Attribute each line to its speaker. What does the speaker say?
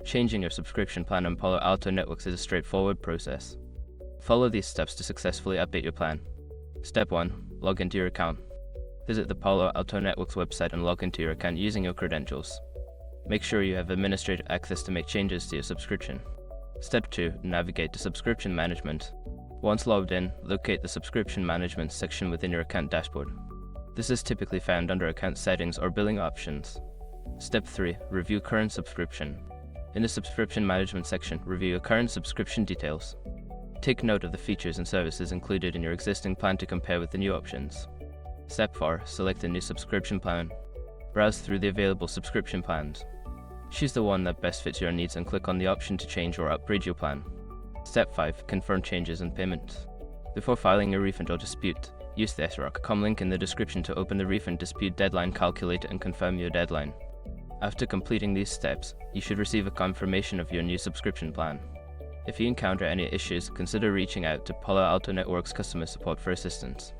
Speaker 1: Changing your subscription plan on Palo Alto Networks is a straightforward process. Follow these steps to successfully update your plan. Step 1. Log into your account. Visit the Palo Alto Networks website and log into your account using your credentials. Make sure you have administrative access to make changes to your subscription. Step 2. Navigate to Subscription Management. Once logged in, locate the Subscription Management section within your account dashboard. This is typically found under Account Settings or Billing Options. Step 3. Review current subscription. In the Subscription Management section, review your current subscription details. Take note of the features and services included in your existing plan to compare with the new options. Step 4. Select a new subscription plan. Browse through the available subscription plans. Choose the one that best fits your needs and click on the option to change or upgrade your plan. Step 5. Confirm changes and payments. Before filing a refund or dispute, use the sroc.com link in the description to open the refund dispute deadline calculator and confirm your deadline. After completing these steps, you should receive a confirmation of your new subscription plan. If you encounter any issues, consider reaching out to Palo Alto Networks customer support for assistance.